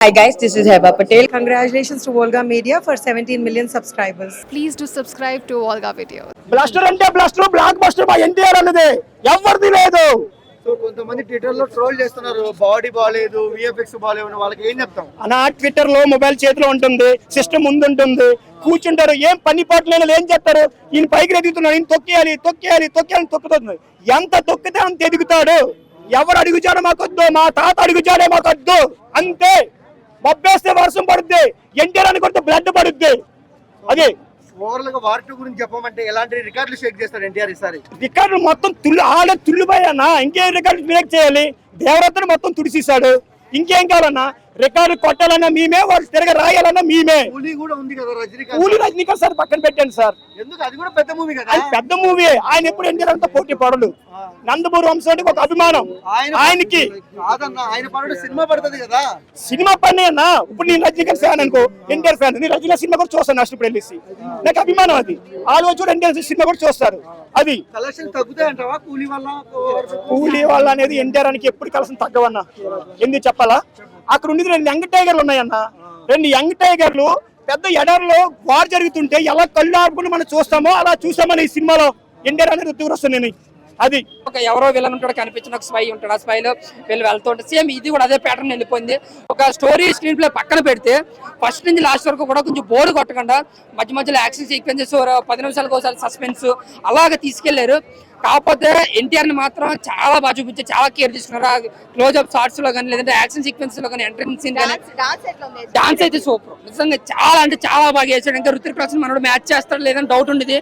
Hi guys, this is Heba Patel. Congratulations to Volga Media for 17 million subscribers. Please do subscribe to Volga Video. Blaster అంటే blaster block buster మా ఎన్టీఆర్ అన్నది ఎవరిది లేదు. So కొంతమంది Twitter లో troll చేస్తున్నారు, body బాగాలేదు, విఎఫ్ఎక్స్ బాగాలేవు, వాళ్ళకి ఏం చెప్తాం? నా ట్విట్టర్ లో మొబైల్ చేతిలో ఉంటుంది, సిస్టమ్ ముందు ఉంటుంది, కూర్చుంటారు, ఏం పని పాటలు ఏం చేస్తారు, ఈయన పైకి ఎదుగుతున్నాడు, ఈయన తొక్కేయాలి తొక్కేయాలి తొక్కేయాలని తొక్కుతుంది. ఎంత తొక్కితే అంత ఎదుగుతాడు. ఎవరు అడుగుచాడో మాకొద్దు, మా తాత అడుగుచాడే మాకొద్దు, అంతే. బొబ్బేస్తే వర్షం పడుద్ది, ఎన్టీఆర్ అని కొడితే బ్లడ్ పడుద్ది. అదే ఓవరాల్ గా వార్ 2 గురించి చెప్పమంటే ఎలాంటి రికార్డులు షేక్ చేస్తారు ఎన్టీఆర్ ఈసారి? రికార్డులు మొత్తం తుల్లిపోయానా, ఇంకేం రికార్డు బ్రేక్ చేయాలి? దేవరత్న మొత్తం తుడిసిస్తాడు, ఇంకేం కావాలన్నా? రికార్డు కొట్టాలన్నా మేమే, వాళ్ళు తిరగ రాయాలన్నా మేమే. కూలీ కూడా ఉంది కదా రజనీకాంత్. కూలీ రజనీకాంత్ సార్ పక్కన పెట్టండి సార్, ఎందుకు? అది కూడా పెద్ద మూవీ కదా. అది పెద్ద మూవీ. ఆయన ఎప్పుడు ఎన్టీఆర్ అంతా పోటీ పడడు. నందమూరి వంశం అంటే ఒక అభిమానం ఆయనకి. కాదన్నా, ఆయన పనుడు సినిమా పడుతుంది కదా. సినిమా పని అన్నా. ఇప్పుడు నేను రజనీకాంత్ ఫ్యాన్ అనుకో, ఎన్టీఆర్ ఫ్యాన్, నేను రజనీకాంత్ సినిమా కూడా చూస్తాను నష్టం వెళ్ళేసి. నాకు అభిమానం అది. ఆ రోజు ఎన్టీఆర్ సినిమా కూడా చూస్తారు. అది కలెక్షన్ తగ్గుతాయంటావా కూలీ వల్ల? కూలీ వల్ల అనేది ఎన్టీఆర్ అని ఎప్పుడు కలెక్షన్ తగ్గవన్నా. ఎందుకు చెప్పాలా? అక్కడ ఉండేది 2 యంగ్ టైగర్లు ఉన్నాయన్న. 2 యంగ్ టైగర్లు పెద్ద ఎడర్లో వార్ జరుగుతుంటే ఎలా కళ్ళు ఆపుకుని మనం చూస్తామో అలా చూసామని ఈ సినిమాలో ఎన్టీఆర్ అనేది ఉత్తూరు వస్తుంది. అది ఒక ఎవరో విలన్ ఉంటాడు, కనిపించిన ఒక స్పై ఉంటాడు, ఆ స్పైలో వీళ్ళు వెళ్తుంటే సేమ్ ఇది కూడా అదే ప్యాటర్న్ వెళ్ళిపోయింది. ఒక స్టోరీ స్క్రీన్ ప్లే పక్కన పెడితే ఫస్ట్ నుంచి లాస్ట్ వరకు కూడా కొంచెం బోర్డు కొట్టకుండా మధ్య మధ్యలో యాక్షన్ సీక్వెన్సెస్ 10 నిమిషాలకు ఒకసారి సస్పెన్స్ అలాగే తీసుకెళ్లారు. కాకపోతే ఎన్టీఆర్ ని మాత్రం చాలా బాగా చూపించి చాలా కేర్ తీసుకున్నారు. క్లోజ్అప్ షార్ట్స్ లో కానీ లేదంటే యాక్షన్ సీక్వెన్స్ లో కానీ ఎంట్రన్స్ సీన్ కానీ డాన్స్ అయితే సూపర్, నిజంగా చాలా అంటే చాలా బాగా చేశాడు. ఇంకా రుతిక్ రోషన్ మనోడు మ్యాచ్ చేస్తాడు లేదని డౌట్ ఉండేది.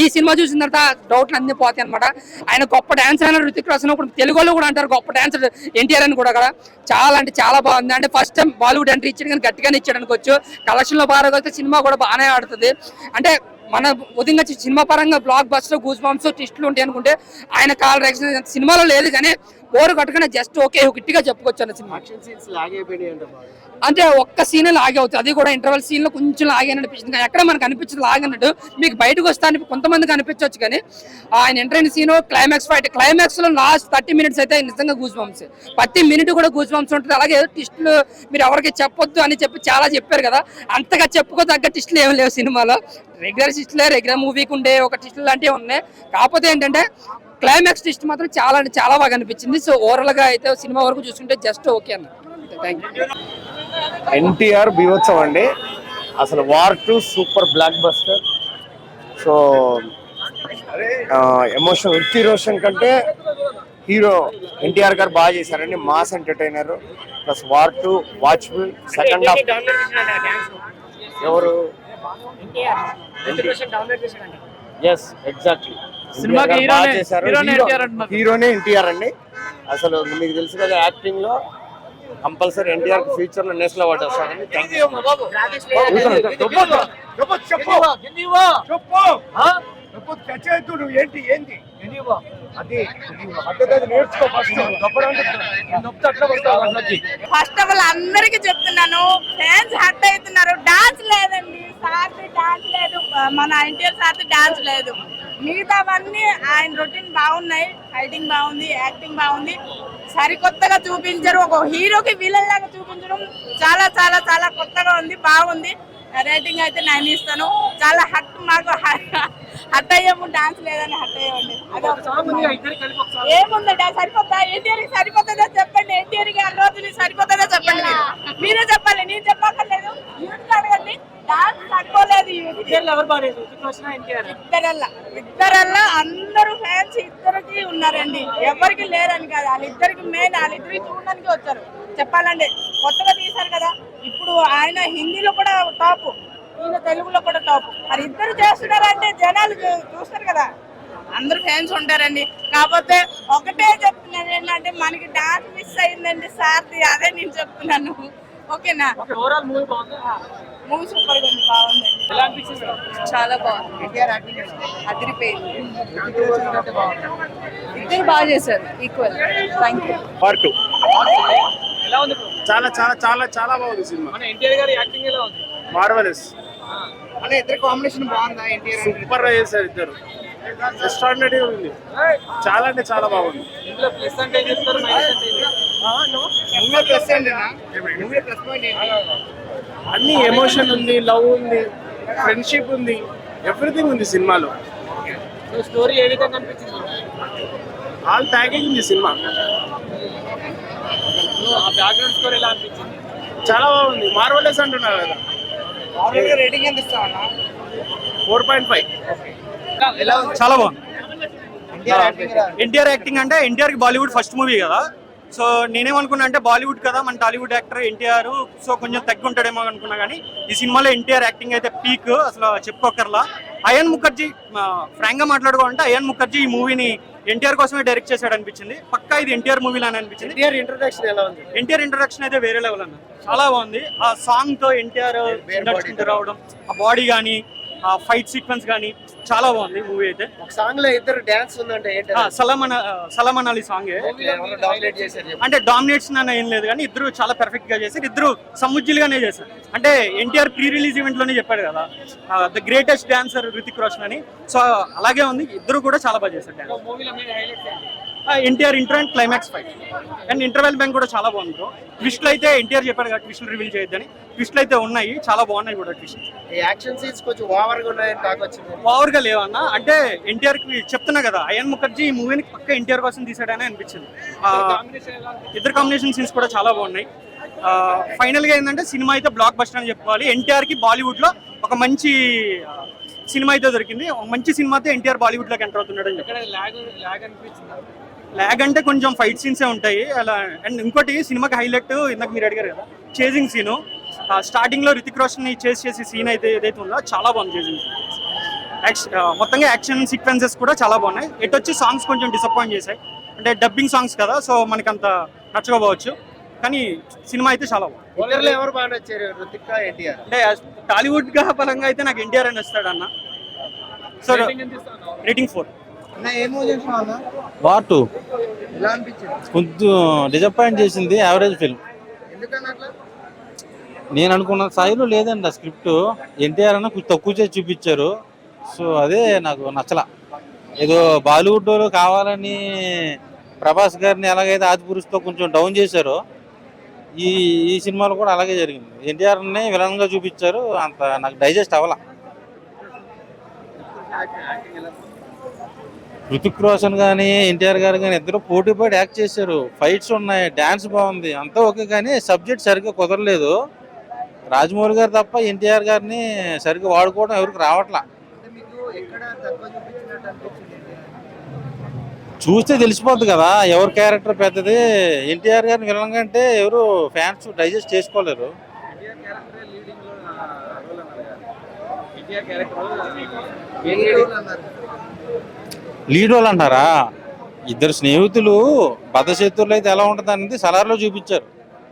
ఈ సినిమా చూసిన తర్వాత డౌట్లు అన్ని పోతాయి అనమాట. ఆయన గొప్ప డాన్సర్ అయిన రుతిక్ రోషన్, ఇప్పుడు తెలుగులో కూడా అంటారు గొప్ప డాన్సర్ ఎన్టీఆర్ అని కూడా. అక్కడ చాలా అంటే చాలా బాగుంది. అంటే ఫస్ట్ టైం బాలీవుడ్ ఎంట్రీ ఇచ్చాడు కానీ గట్టిగానే ఇచ్చాడు అనుకోవచ్చు. కలెక్షన్ లో బాగా వస్తే సినిమా కూడా బాగానే ఆడుతుంది. అంటే మన ఉదయంగా సినిమా పరంగా బ్లాక్ బస్టర్ గూస్ బాంబ్స్ ట్విస్టులు ఉంటాయి అనుకుంటే ఆయన కాల్ రియాక్షన్ సినిమాలో లేదు. కానీ బోరు కట్టుకునే జస్ట్ ఓకే గట్టిగా చెప్పుకోవచ్చు అన్న సినిమా. అంటే ఒక్క సీన్ లాగే అవుతుంది, అది కూడా ఇంటర్వెల్ సీన్ లో కొంచెం లాగే అనిపించింది. ఎక్కడ మనకు అనిపించదు లాగన్నట్టు. మీకు బయటకు వస్తానికి కొంతమందికి అనిపించవచ్చు కానీ ఆయన enter scene climax fight, climax లో లాస్ట్ 30 మినిట్స్ అయితే నిజంగా గూస్ బంప్స్. ప్రతి మినిట్ కూడా గూస్ బంప్స్ ఉంటుంది. అలాగే టిస్టులు మీరు ఎవరికి చెప్పొద్దు అని చెప్పి చాలా చెప్పారు కదా, అంతగా చెప్పుకోదగ్గ టిస్టులు ఏమి లేవు సినిమాలో. రెగ్యులర్ టిస్టులే, రెగ్యులర్ మూవీకి ఉండే ఒక టిస్టులు లాంటివి ఉన్నాయి. కాకపోతే ఏంటంటే క్లైమాక్స్ టిస్ట్ మాత్రం చాలా అంటే చాలా బాగా అనిపించింది. సో ఓవరాల్ గా అయితే సినిమా వరకు చూసుకుంటే జస్ట్ ఓకే అన్న. Thank you. ఎన్టీఆర్ బీభత్సం అండి అసలు. War 2 super blockbuster. So emotion Hrithik Roshan కంటే హీరో ఎన్టీఆర్ గారు బాగా చేశారండి. Mass entertainer plus war 2 watchful. Second half ఎవరు? ఎస్ ఎగ్జాక్ట్లీ, బాగా చేశారు. హీరోనే ఎన్టీఆర్ అండి. అసలు మీకు తెలుసు కదా, యాక్టింగ్ లో కంపల్సరీ ఎన్టీఆర్ ఫ్యూచర్ లో నేషనల్ అవార్డు వస్తాడండి. ఫస్ట్ ఆఫ్ ఆల్ అందరికి చెప్తున్నాను, ఫ్యాన్స్ హర్ట్ అవుతున్నారు. డాన్స్ లేదండి, సార్ డాన్స్ లేదు, మన ఎన్టీఆర్ సార్ డాన్స్ లేదు. మిగతావన్నీ ఆయన రొటీన్ బాగున్నాయి, ఫైటింగ్ బాగుంది, యాక్టింగ్ బాగుంది. సరికొత్తగా చూపించారు, ఒక హీరోకి విలన్ లాగా చూపించడం చాలా చాలా చాలా కొత్తగా ఉంది, బాగుంది. రేటింగ్ అయితే 9 ఇస్తాను. చాలా మాకు హట్ అయ్యాము, డాన్స్ లేదని హట్ అయ్యామండి. ఏముందండి, సరిపోతా? ఎన్టీఆర్కి సరిపోతుందా చెప్పండి, ఎన్టీఆర్కి అల్లు సరిపోతుందా చెప్పండి. మీరే చెప్పాలి, నేను చెప్పక్కర్లేదు. అడగండి, డాన్స్ తక్కువలేదు. ఇద్దరల్లా అందరూ ఫ్యాన్స్ ఇద్దరికి ఉన్నారండి, ఎవరికి లేరని కాదు. వాళ్ళిద్దరికి మెయిన్, వాళ్ళిద్దరికి చూడడానికి వచ్చారు. చెప్పాలండి, కొత్తగా తీశారు కదా. ఇప్పుడు ఆయన హిందీలో కూడా టాప్, ఈయన తెలుగులో కూడా టాప్. మరి ఇద్దరు చేస్తున్నారంటే జనాలు చూస్తారు కదా, అందరు ఫ్యాన్స్ ఉంటారండి. కాకపోతే ఒకటే చెప్తున్నాను ఏంటంటే, మనకి డాన్స్ మిస్ అయిందండి సార్ది, అదే నేను చెప్తున్నాను. ఓకేనా? మూవీ సూపర్ గా ఉంది, బాగుందండి, చాలా బాగుంది, అదిరిపోయింది. ఇద్దరు బాగా చేశారు, ఈక్వల్. Thank you. పార్ట్ 2 చాలా చాలా చాలా చాలా బాగుంది సినిమా. ఎన్టీఆర్ గారి యాక్టింగ్ ఎలా ఉంది? మార్వెలస్. అంటే ఇద్దరు కాంబినేషన్ బాగుందా? ఎన్టీఆర్ సూపర్ గా చేశారు ఇద్దరు, ఎక్స్ట్రాడినరీ ఉంది. చాలా అంటే చాలా బాగుంది. ఇందులో ప్లస్ అంటే ఏం చెప్తారు, మైనస్ అంటే అన్ని ఎమోషన్ ఉంది, లవ్ ఉంది, ఫ్రెండ్షిప్ ఉంది, ఎవ్రీథింగ్ ఉంది సినిమాలో. స్టోరీ ఏ విధంగా అనిపించింది? ఆల్ ప్యాకేజ్ ఉంది సినిమా. ఆ బ్యాక్గ్రౌండ్ స్కోర్ ఎలా అనిపించింది? చాలా బాగుంది. మార్వలెస్ అంటున్నారు కదా. రేటింగ్ ఎంత ఇస్తావన్నా? 4.5. చాలా బాగుంది. ఎన్టీఆర్ యాక్టింగ్ అంటే ఎన్టీఆర్ కి బాలీవుడ్ ఫస్ట్ మూవీ కదా, సో నేనేమనుకున్నా అంటే బాలీవుడ్ కదా మన టాలీవుడ్ యాక్టర్ ఎన్టీఆర్, సో కొంచెం తగ్గి ఉంటాడేమో అనుకున్నా, కానీ ఈ సినిమాలో ఎన్టీఆర్ యాక్టింగ్ అయితే పీక్, అసలు చెప్పుకోకర్లా. అయాన్ ముఖర్జీ, ఫ్రాంక్ గా మాట్లాడుకోవాలంటే అయాన్ ముఖర్జీ ఈ మూవీని ఎన్టీఆర్ కోసమే డైరెక్ట్ చేశాడు అనిపించింది. పక్కా ఇది ఎన్టీఆర్ మూవీ లానే అనిపించింది. ఇంట్రొడక్షన్ ఎలా ఉంది? ఎన్టీఆర్ ఇంట్రడక్షన్ అయితే వేరే లెవెల్ అన్న, చాలా బాగుంది. ఆ సాంగ్ తో ఎన్టీఆర్ రావడం, ఆ బాడీ కానీ ఆ ఫైట్ సీక్వెన్స్ కానీ చాలా బాగుంది మూవీ అయితే. ఒక సాంగ్ లో ఇద్దరు డాన్స్ ఉందంటే ఏంటి? సలాం అనాలి సాంగ్ డామినేట్ చేశారు. అంటే డామినేషన్ అని ఏం లేదు, కానీ ఇద్దరు చాలా పర్ఫెక్ట్ గా చేశారు. ఇద్దరు సముజ్జిలుగానే చేశారు. అంటే ఎన్టీఆర్ ప్రీ రిలీజ్ ఈవెంట్ లోనే చెప్పాడు కదా the greatest dancer Hrithik Roshan అని, సో అలాగే ఉంది. ఇద్దరు కూడా చాలా బాగా చేశారు డాన్స్. ఎన్టీఆర్ ఇంటర్ and climax fight and interval bang కూడా చాలా బాగుంది బ్రో. ట్విస్ట్లు అయితే ఎన్టీఆర్ చెప్పాడు కదా ట్విస్ట్లు రివీల్ చేయొద్దని, ట్విస్ట్లు అయితే ఉన్నాయి, చాలా బాగున్నాయి కూడా ట్విస్ట్. యాక్షన్ సీన్స్ కొంచెం ఓవర్ గా ఉన్నాయని టాక్ వచ్చింది. ఓవర్ గా లేవన్నా, అంటే ఎన్టీఆర్ కి చెప్తున్నా కదా అయాన్ ముఖర్జీ ఈ మూవీని పక్క ఎన్టీఆర్ కోసం తీసాడని అనిపించింది. ఇద్దరు కాంబినేషన్ సీన్స్ కూడా చాలా బాగున్నాయి. ఫైనల్ గా ఏంటంటే సినిమా అయితే బ్లాక్ బస్టర్ అని చెప్పుకోవాలి. ఎన్టీఆర్ కి బాలీవుడ్ లో ఒక మంచి సినిమా అయితే దొరికింది. ఒక మంచి సినిమాతో ఎన్టీఆర్ బాలీవుడ్ లోకి ఎంటర్ అవుతున్నాడు అని చెప్పి. లాగ్ అంటే కొంచెం ఫైట్ సీన్సే ఉంటాయి అలా. అండ్ ఇంకోటి సినిమాకి హైలైట్ ఇందాక మీరు అడిగారు కదా చేజింగ్ సీను, స్టార్టింగ్ లో రితిక్ రోషన్ ని చేసే సీన్ అయితే ఏదైతే ఉందో చాలా బాగుంది చేజింగ్ సీన్. మొత్తంగా యాక్షన్ సీక్వెన్సెస్ కూడా చాలా బాగున్నాయి. ఎటు వచ్చి సాంగ్స్ కొంచెం డిసప్పాయింట్ చేశాయి, అంటే డబ్బింగ్ సాంగ్స్ కదా, సో మనకి అంత నచ్చకపోవచ్చు, కానీ సినిమా అయితే చాలా బాగుంది. ఇద్దరులో ఎవరు బాగా నచ్చారు, రుతిక్ ఎన్టీఆర్? అంటే టాలీవుడ్ గా పరంగా అయితే నాకు ఎన్టీఆర్ అని వస్తాడు అన్న. So rating 4. వార్ 2 ఎలా అనిపించింది? కొంచెం డిసప్పాయింట్ చేసింది, యావరేజ్ ఫిల్మ్. ఎందుకన్నా అట్లా? నేను అనుకున్న స్థాయిలో లేదండి ఆ స్క్రిప్ట్. ఎన్టీఆర్ అన్న కొంచెం తక్కువ చేసి చూపించారు, సో అదే నాకు నచ్చలా. ఏదో బాలీవుడ్ కావాలని ప్రభాస్ గారిని ఎలాగైతే ఆదిపురుషుతో కొంచెం డౌన్ చేశారో ఈ సినిమాలో కూడా అలాగే జరిగింది. ఎన్టీఆర్ని విలన్ గా చూపించారు, అంత నాకు డైజెస్ట్ అవ్వాల. రుతిక్ రోషన్ కానీ ఎన్టీఆర్ గారు కానీ ఇద్దరు పోటీపడి యాక్ట్ చేశారు. ఫైట్స్ ఉన్నాయి, డాన్స్ బాగుంది, అంతా ఓకే, కానీ సబ్జెక్ట్ సరిగ్గా కుదరలేదు. రాజమౌళి గారు తప్ప ఎన్టీఆర్ గారిని సరిగ్గా వాడుకోవడం ఎవరికి రావట్లా. చూస్తే తెలిసిపోద్ది కదా ఎవరి క్యారెక్టర్ పెద్దది. ఎన్టీఆర్ గారిని విలన్ కంటే ఎవరు ఫ్యాన్స్ డైజెస్ట్ చేసుకోలేరు. లీడ్ రోల్ అంటారా? ఇద్దరు స్నేహితులు బద్ధశత్రువులు అయితే ఎలా ఉంటుంది అనేది సలార్లో చూపించారు.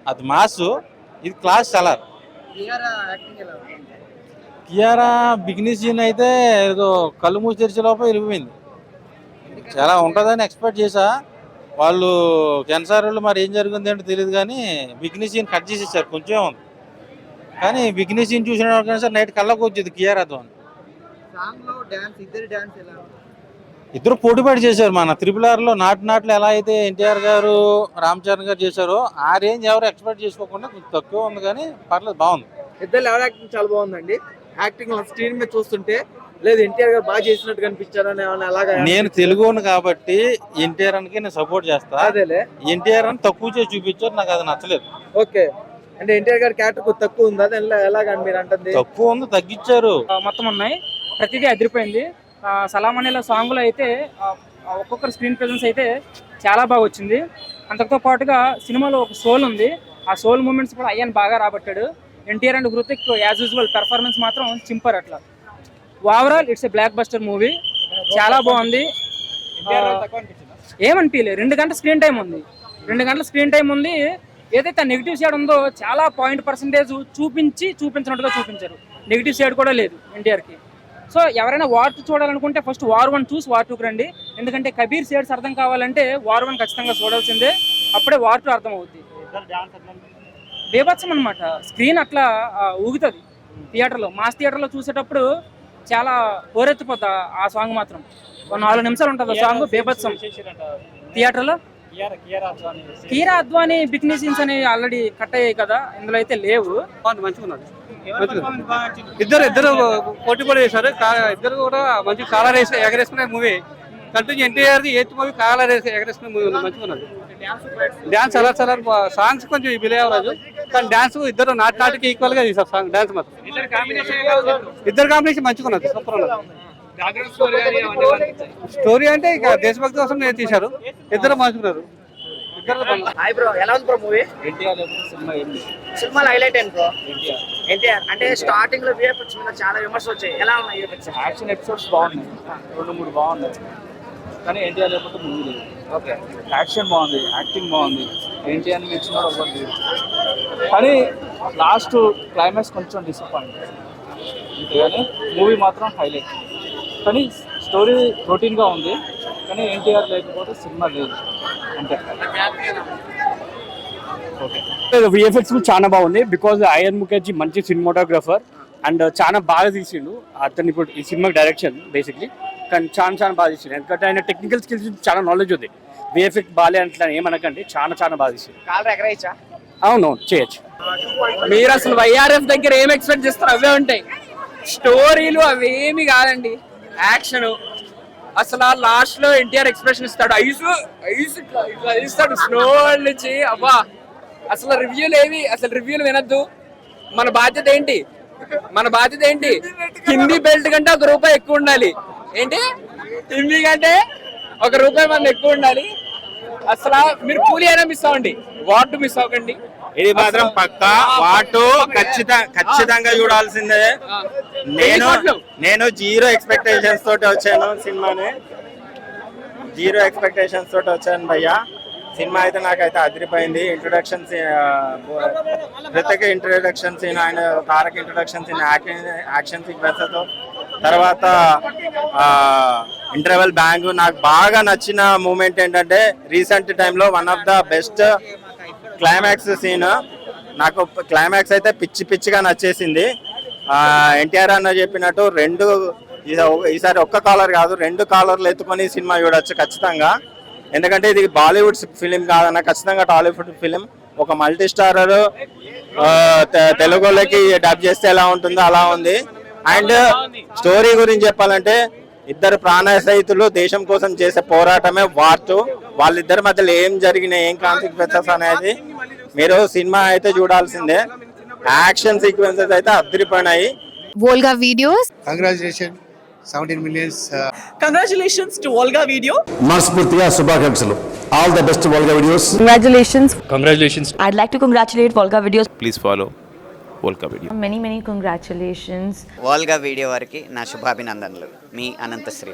అది మాస్, ఇది class Salaar. Kiara beginning scene అయితే ఏదో కళ్ళు మూసి తెరిచే లోపల వెళ్ళిపోయింది. చాలా ఉంటుందని ఎక్స్పెక్ట్ చేశా. వాళ్ళు కెన్సార్ వాళ్ళు మరి ఏం జరిగింది అంటే తెలియదు, కానీ బిగినింగ్ సీన్ కట్ చేసేసారు, కొంచెం ఉంది. కానీ బిగినింగ్ సీన్ చూసిన సార్ నైట్ కళ్ళకు వచ్చేది కియారాతో. ఇద్దరు పోటీపడి చేశారు. మన RRR లో నాట్లో ఎలా అయితే ఎన్టీఆర్ గారు రామ్ చరణ్ గారు చేశారో ఆ రేంజ్ ఎవరు ఎక్స్పెక్ట్ చేసుకోకుండా కొంచెం తక్కువ ఉంది, కానీ పర్లేదు బాగుంది. ఇద్దరు ఎవరు యాక్టింగ్ చాలా బాగుందండి. యాక్టింగ్ స్క్రీన్ మీద చూస్తుంటే లేదు ఎన్టీఆర్ గారు బాగా చేసినట్టు కనిపించారు అని అలాగా. నేను తెలుగును కాబట్టి ఎన్టీఆర్ అని నేను సపోర్ట్ చేస్తా. అదేలే, ఎన్టీఆర్ అని తక్కువ చేసి చూపించారు, నాకు అది నచ్చలేదు. ఓకే, అంటే ఎన్టీఆర్ గారి క్యారెక్టర్ తక్కువ ఉంది, అది ఎలాగని మీరు అంటుంది? తక్కువ ఉంది, తగ్గించారు. మొత్తం ఉన్నాయి, ప్రతిదీ అదిరిపోయింది. సలాం అనే సాంగ్ లో అయితే ఒక్కొక్కరు స్క్రీన్ ప్రెజెన్స్ అయితే చాలా బాగా వచ్చింది. అంతతో పాటుగా సినిమాలో ఒక సోల్ ఉంది, ఆ సోల్ మూమెంట్స్ కూడా అయ్యాన్ బాగా రాబట్టాడు. NTR and Hrithik as usual performance మాత్రం చింపర్. అట్లా overall it's a blockbuster movie, చాలా బాగుంది. ఏమనిపించలేదు, 2 గంటల స్క్రీన్ టైం ఉంది. 2 గంటల స్క్రీన్ టైం ఉంది. ఏదైతే నెగిటివ్ సైడ్ ఉందో చాలా % చూపించినట్టుగా చూపించారు. నెగిటివ్ సైడ్ కూడా లేదు ఎన్టీఆర్కి. సో ఎవరైనా వార్ 2 చూడాలనుకుంటే ఫస్ట్ వార్ 1 చూసి వార్ 2కి రండి. ఎందుకంటే కబీర్ సైడ్స్ అర్థం కావాలంటే వార్ 1 ఖచ్చితంగా చూడాల్సిందే, అప్పుడే వార్ 2 అర్థం అవుద్ది. బేభత్సం అనమాట, స్క్రీన్ అట్లా ఊగుతుంది థియేటర్లో. మాస్ థియేటర్లో చూసేటప్పుడు చాలా పోరెత్తిపోతా. ఆ సాంగ్ మాత్రం 4 నిమిషాలు ఉంటుంది ఆ సాంగ్, బేభత్సం థియేటర్లో. కీరా అద్వానీ బికినీ సీన్స్ అని ఆల్రెడీ కట్ అయ్యాయి కదా, ఇందులో అయితే లేవు. మంచిగా ఉన్నది. ఇద్దరు పోటీ పడి చేశారు. ఇద్దరు కూడా మంచి కాలర్ ఎగరేసుకునే మూవీ. కంటిన్యూ ఎన్టీఆర్ది ఎయిత్ మూవీ కాలర్ ఎగరేసుకునే మూవీ ఉన్నది. మంచిగా ఉన్నది. డ్యాన్స్ చాలా సాంగ్స్ కొంచెం బిలే అవ్వలేదు, కానీ డ్యాన్స్ ఇద్దరు నాటికి ఈక్వల్ గా తీసారు. సాంగ్ డ్యాన్స్ మాత్రం ఇద్దరు కాంబినేషన్ మంచిగా ఉన్నది. సూపర్ ఉన్నది. స్టోరీ అంటే ఇక దేశభక్తి కోసం నేను తీశారు. ఇద్దరు మంచుకున్నారు. హాయ్ బ్రో, ఎలా ఉంది బ్రో మూవీ? సినిమాలో హైలైట్ ఏంటి బ్రో? ఎన్టీఆర్ అంటే స్టార్టింగ్ లో విఎఫ్ఎక్స్ మీద చాలా విమర్శలు వచ్చాయి. ఎలా ఉన్నాయి విఎఫ్ఎక్స్? యాక్షన్ ఎపిసోడ్స్ బాగున్నాయి, 2-3 బాగున్నాయి, కానీ ఎన్టీఆర్ లేకపోతే మూవీ లేదు. ఓకే, యాక్షన్ బాగుంది, యాక్టింగ్ బాగుంది, ఎన్టీఆర్ని మెచ్చిన ఒకటి, కానీ లాస్ట్ క్లైమాక్స్ కొంచెం డిసప్పాయింట్. కానీ మూవీ మాత్రం హైలైట్. కానీ స్టోరీ రొటీన్గా ఉంది, కానీ ఎన్టీఆర్ లేకపోతే సినిమా లేదు అంటే. ఓకే, విఎఫ్ఎక్స్ చాలా బాగుంది. బికాజ్ అయాన్ ముఖర్జీ మంచి సినిమాటోగ్రఫర్ అండ్ చాలా బాగా తీసిండు. అతను ఇప్పుడు ఈ సినిమా డైరెక్షన్ బేసిక్లీ, కానీ చాలా బాగా తీసిండు. ఎందుకంటే ఆయన టెక్నికల్ స్కిల్స్ చాలా నాలెడ్జ్ ఉంది. విఎఫ్ఎక్స్ బాగాలే అంటే ఏమనకండి, చాలా బాగా తీసిండు. కాలర్ ఎగరేయచ్చా? అవును, చేయొచ్చు. మీరు అసలు వైఆర్ఎఫ్ దగ్గర ఏం ఎక్స్పెక్ట్ చేస్తారు? అవే ఉంటాయి. స్టోరీలు అవేమి కాదండి. యాక్షన్ అసలు లాస్ట్ లో ఎన్టీఆర్ ఎక్స్ప్రెషన్ ఇస్తాడు, ఐసు ఇట్లా ఇస్తాడు స్లో నుంచి. అబ్బా, అసలు రివ్యూలు వినొద్దు. మన బాధ్యత ఏంటి? హిందీ బెల్ట్ కంటే ₹1 ఎక్కువ ఉండాలి. ఏంటి? హిందీ కంటే ₹1 మంది ఎక్కువ ఉండాలి. అసలు మీరు కూలీ అయినా మిస్ అవ్వండి, వాట్ మిస్ అవ్వకండి. ఇది మాత్రం పక్కా వాటు ఖచ్చితంగా చూడాల్సిందే. నేను 0 ఎక్స్పెక్టేషన్స్ తోటి వచ్చాను సినిమాని. 0 ఎక్స్పెక్టేషన్స్ తోటి వచ్చాను భయ్యా. సినిమా అయితే నాకైతే అదిరిపోయింది. ఇంట్రొడక్షన్ ప్రత్యేక ఇంట్రొడక్షన్ సీన్, ఆయన తారక్ ఇంట్రొడక్షన్ సీన్, యాక్షన్ సీక్వెన్స్తో, తర్వాత ఇంటర్వెల్ బ్యాంగ్. నాకు బాగా నచ్చిన మూమెంట్ ఏంటంటే రీసెంట్ టైంలో one of the best climax scene. నాకు క్లైమాక్స్ అయితే పిచ్చిగా నచ్చేసింది. ఎన్టీఆర్ అన్న చెప్పినట్టు ఈసారి ఒక్క కాలర్ కాదు, 2 కాలర్లు ఎత్తుకొని సినిమా చూడొచ్చు ఖచ్చితంగా. ఎందుకంటే ఇది బాలీవుడ్ ఫిలిం కాదన్న, ఖచ్చితంగా టాలీవుడ్ ఫిలిం. ఒక మల్టీ స్టారర్ తెలుగులోకి డబ్ చేస్తే ఎలా ఉంటుందో అలా ఉంది. అండ్ స్టోరీ గురించి చెప్పాలంటే, ఇద్దరు ప్రాణ సహితులు దేశం కోసం చేసే పోరాటమే వార్ 2. వాళ్ళిద్దరి మధ్యలో ఏం జరిగినాయి, ఏం కాన్సిక్వెన్సెస్ అనేది మీరు సినిమా అయితే చూడాల్సిందే. యాక్షన్ సీక్వెన్సెస్ అయితే అదిరిపోయినాయి. Volga Videos. Congratulation 17 millions. Congratulations to Volga video. మనస్ఫూర్తిగా శుభాకాంక్షలు. All the best Volga videos. Congratulations. I'd like to congratulate Volga Videos. Please follow Volga Video. Many congratulations. Volga video వారికి నా శుభాభినందనలు. మీ అనంత శ్రీరామ్.